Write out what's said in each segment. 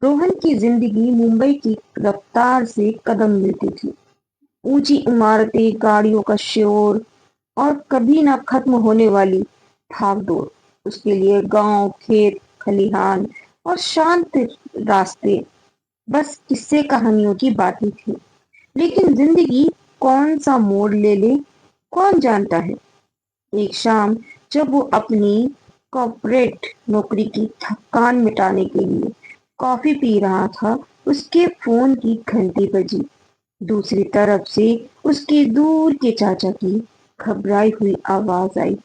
रोहन की जिंदगी मुंबई की रफ्तार से कदम मिलती थी। ऊंची इमारतें, गाड़ियों का शोर और कभी ना खत्म होने वाली भागदौड़। उसके लिए गांव, खेत, खलिहान और शांत रास्ते बस किस्से कहानियों की बातें थी। लेकिन जिंदगी कौन सा मोड़ ले ले, कौन जानता है। एक शाम जब वो अपनी कॉर्पोरेट नौकरी की थकान मिटाने के लिए कॉफी पी रहा था, उसके फोन की घंटी बजी। दूसरी तरफ से उसके दूर के चाचा की घबराई हुई आवाज आई,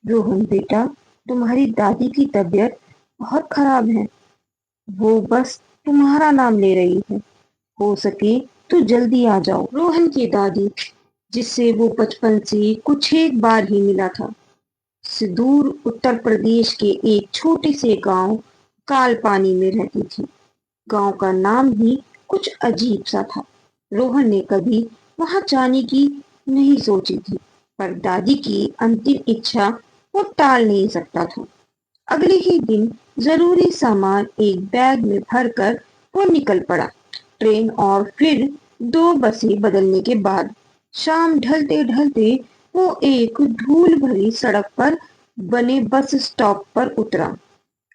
रोहन बेटा, तुम्हारी दादी की तबीयत बहुत खराब है। वो बस तुम्हारा नाम ले रही है। हो सके तो जल्दी आ जाओ। रोहन की दादी, जिससे वो बचपन से कुछ एक बार ही मिला था, सुदूर उत्तर प्रदेश के एक छोटे से गांव कालपानी में रहती थी। गांव का नाम ही कुछ अजीब सा था। रोहन ने कभी वहां जाने की नहीं सोची थी, पर दादी की अंतिम इच्छा वो टाल नहीं सकता था। अगले ही दिन जरूरी सामान एक बैग में भरकर वो निकल पड़ा। ट्रेन और फिर दो बसें बदलने के बाद शाम ढलते ढलते वो एक धूल भरी सड़क पर बने बस स्टॉप पर उतरा।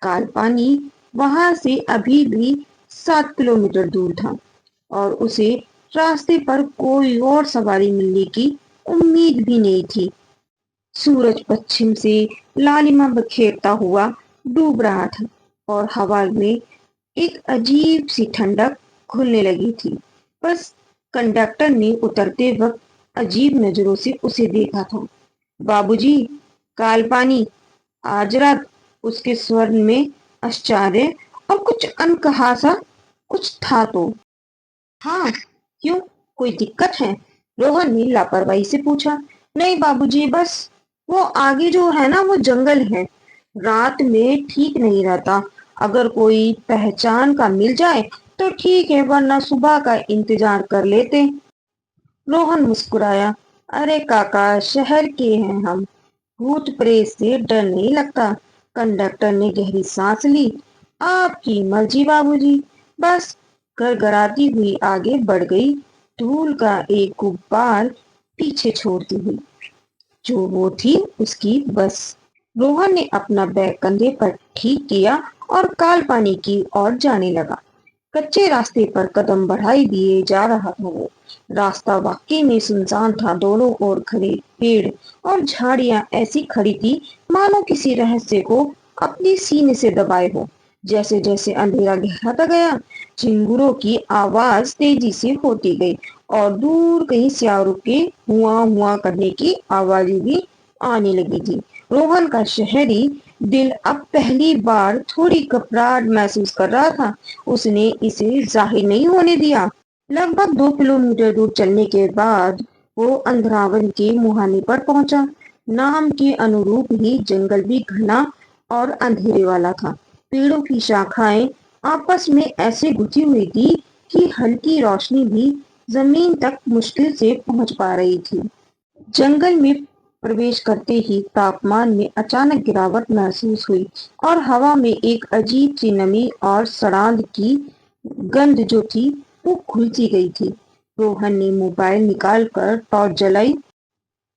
कालपानी वहां से अभी भी 7 किलोमीटर दूर था और उसे रास्ते पर कोई और सवारी मिलने की उम्मीद भी नहीं थी। सूरज पश्चिम से लालिमा बिखेरता हुआ डूब रहा था और हवा में एक अजीब सी ठंडक घुलने लगी थी। बस कंडक्टर ने उतरते वक्त अजीब नजरों से उसे देखा था। बाबूजी, कालपानी, आज रात। उसके स्वर में आश्चर्य और कुछ अनकहा सा कुछ था तो। हाँ, क्यों, कोई दिक्कत है? रोहन ने लापरवाही से पूछा। नहीं बाबूजी, बस वो आगे जो है ना वो जंगल है। रात में ठीक नहीं रहता। अगर कोई पहचान का मिल जाए तो ठीक है, वरना सुबह का इंतजार कर लेते। रोहन मुस्कुराया। अरे काका, शहर के हैं हम, भूत प्रेत से डर नहीं लगता। कंडक्टर ने गहरी सांस ली। आपकी मर्जी बाबूजी। बस गड़गड़ाती हुई आगे बढ़ गई, धूल का एक गुब्बार पीछे छोड़ती हुई। जो वो थी उसकी बस। रोहन ने अपना बैग कंधे पर ठीक किया और कालपानी की ओर जाने लगा। कच्चे रास्ते पर कदम बढ़ाई दिए जा रहा था वो। रास्ता वाकई में सुनसान था। दोनों ओर घने पेड़ और झाड़ियां ऐसी खड़ी थी मानो किसी रहस्य को अपने सीने से दबाए हो। जैसे जैसे अंधेरा गहराता गया, चिंगुरों की आवाज तेजी से होती गई और दूर कहीं सियारों के हुआ हुआ करने की आवाजें भी आने लगी थी। रोहन का शहरी दिल अब पहली बार थोड़ी घबराहट महसूस कर रहा था। उसने इसे जाहिर नहीं होने दिया। लगभग 2 किलोमीटर दूर चलने के बाद वो अंधरावन के मुहाने पर पहुंचा। नाम के अनुरूप ही जंगल भी घना और अंधेरे वाला था। पेड़ों की शाखाएं आपस में ऐसे गुथी हुई थी कि हल्की रोशनी भी जमीन तक मुश्किल से पहुंच पा रही थी। जंगल में प्रवेश करते ही तापमान में अचानक गिरावट महसूस हुई और हवा में एक अजीब सी नमी और सड़ांध की गंध जो थी वो घुलती गई थी। रोहन ने मोबाइल निकालकर टॉर्च जलाई।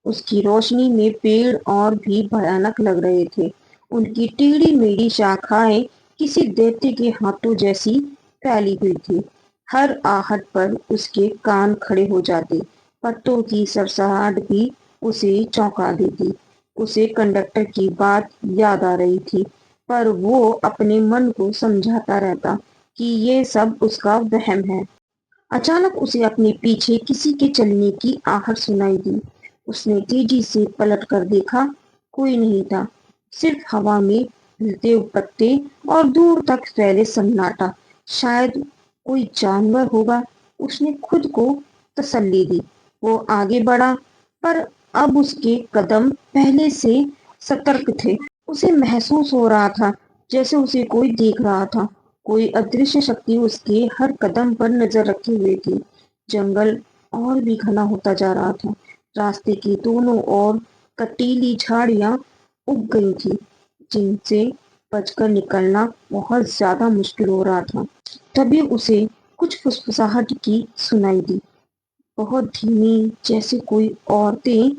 उसकी रोशनी में पेड़ और भी भयानक लग रहे थे। उनकी टेढ़ी मेढ़ी शाखाएं किसी दैत्य के हाथों जैसी फैली हुई थी। हर आहट पर उसके कान खड़े हो जाते। पत्तों की सरसराहट भी उसे चौंका देती। उसे कंडक्टर की बात याद आ रही थी, पर वो अपने मन को समझाता रहता कि ये सब उसका वहम है। अचानक उसे अपने पीछे किसी के चलने की आहट सुनाई दी। उसने तेजी से पलट कर देखा। कोई नहीं था, सिर्फ हवा में हिलते हुए पत्ते और दूर तक फैले सन्नाटा। शायद कोई जानवर होगा, उसने खुद को तसल्ली दी। वो आगे बढ़ा, पर अब उसके कदम पहले से सतर्क थे। उसे महसूस हो रहा था जैसे उसे कोई देख रहा था। कोई अदृश्य शक्ति उसके हर कदम पर नजर रखे हुए थी। जंगल और भी घना होता जा रहा था। रास्ते के दोनों ओर कटीली झाड़ियां उग गई थी, जिनसे बचकर निकलना बहुत ज्यादा मुश्किल हो रहा था। तभी उसे कुछ फुसफुसाहट की सुनाई दी, बहुत धीमी, जैसे कोई औरतें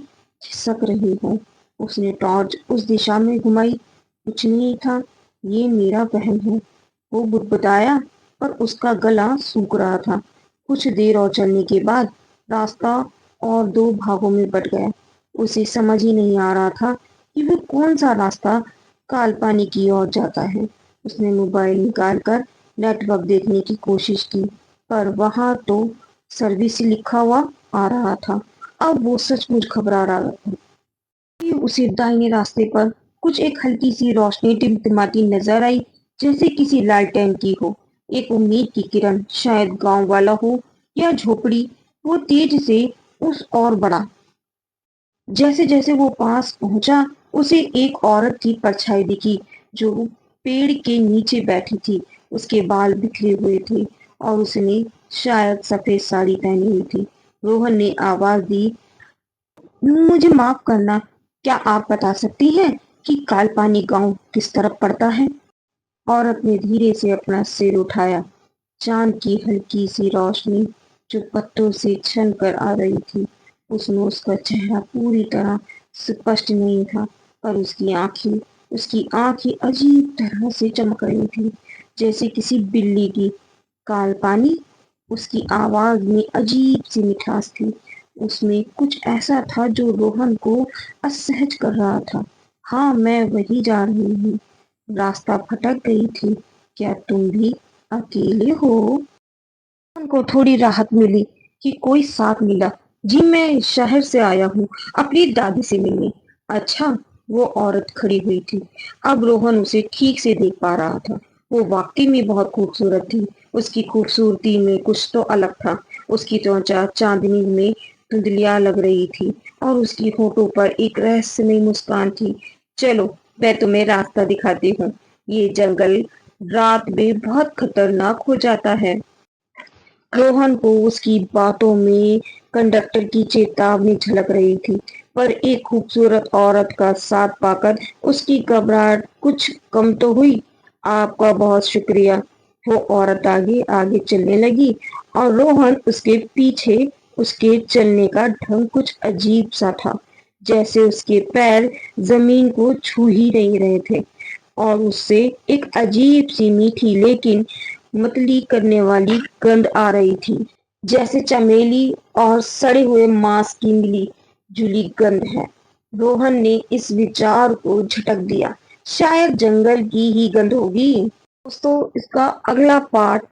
खिसक रही हो। उसने टॉर्च उस दिशा में घुमाई। कुछ नहीं था। ये मेरा बहन है, वो बुदबुदाया, पर उसका गला सूख रहा था। कुछ देर और चलने के बाद रास्ता और दो भागों में बट गया। उसे समझ ही नहीं आ रहा था कि वो कौन सा रास्ता कालपानी की ओर जाता है। उसने मोबाइल निकालकर नेटवर्क देखने की कोशिश की, पर वहां तो सर्विस लिखा हुआ आ रहा था। अब वो सचमुच घबरा रहा था। कि उसे दाहिने रास्ते पर कुछ एक हल्की सी रोशनी टिमटिमाती नजर आई, जैसे किसी लालटेन की हो। एक उम्मीद की किरण, शायद गांव वाला हो या झोपड़ी। वो तेज से उस ओर बढ़ा। जैसे जैसे वो पास पहुंचा, उसे एक औरत की परछाई दिखी, जो पेड़ के नीचे बैठी थी। उसके बाल बिखरे हुए थे और उसने शायद सफेद साड़ी पहनी हुई थी। रोहन ने आवाज दी, मुझे माफ करना, क्या आप बता सकती हैं कि कालपानी गांव किस तरफ पड़ता है? औरत ने धीरे से अपना सिर उठाया। चांद की हल्की सी रोशनी जो पत्तों से छन कर आ रही थी, उसमें उसका चेहरा पूरी तरह स्पष्ट नहीं था, पर उसकी आंखें अजीब तरह से चमक रही थी, जैसे किसी बिल्ली की। कालपानी, उसकी आवाज में अजीब सी मिठास थी। उसमें कुछ ऐसा था जो रोहन को असहज कर रहा था। हाँ, मैं वही जा रही हूँ। रास्ता भटक गई थी। क्या तुम भी अकेले हो? को थोड़ी राहत मिली कि कोई साथ मिला। जी, मैं शहर से आया हूँ अपनी दादी से मिलने। अच्छा, वो औरत खड़ी हुई थी। अब रोहन उसे ठीक से देख पा रहा था। वो वाकई में बहुत खूबसूरत थी। उसकी खूबसूरती में कुछ तो अलग था। उसकी त्वचा चांदनी में धुंधलिया लग रही थी और उसकी होठों पर एक रहस्यमय मुस्कान थी। चलो, मैं तुम्हें रास्ता दिखाती हूँ। ये जंगल रात में बहुत खतरनाक हो जाता है। रोहन को उसकी बातों में कंडक्टर की चेतावनी झलक रही थी, पर एक खूबसूरत औरत का साथ पाकर उसकी घबराहट कुछ कम तो हुई। आपका बहुत शुक्रिया। वो औरत आगे आगे चलने लगी और रोहन उसके पीछे। उसके चलने का ढंग कुछ अजीब सा था, जैसे उसके पैर जमीन को छू ही नहीं रहे थे, और उससे एक अजीब सी मीठी लेकिन मतली करने वाली गंध आ रही थी, जैसे चमेली और सड़े हुए मांस की मिली जुली गंध है। रोहन ने इस विचार को झटक दिया, शायद जंगल की ही गंध होगी। दोस्तों, इसका अगला पार्ट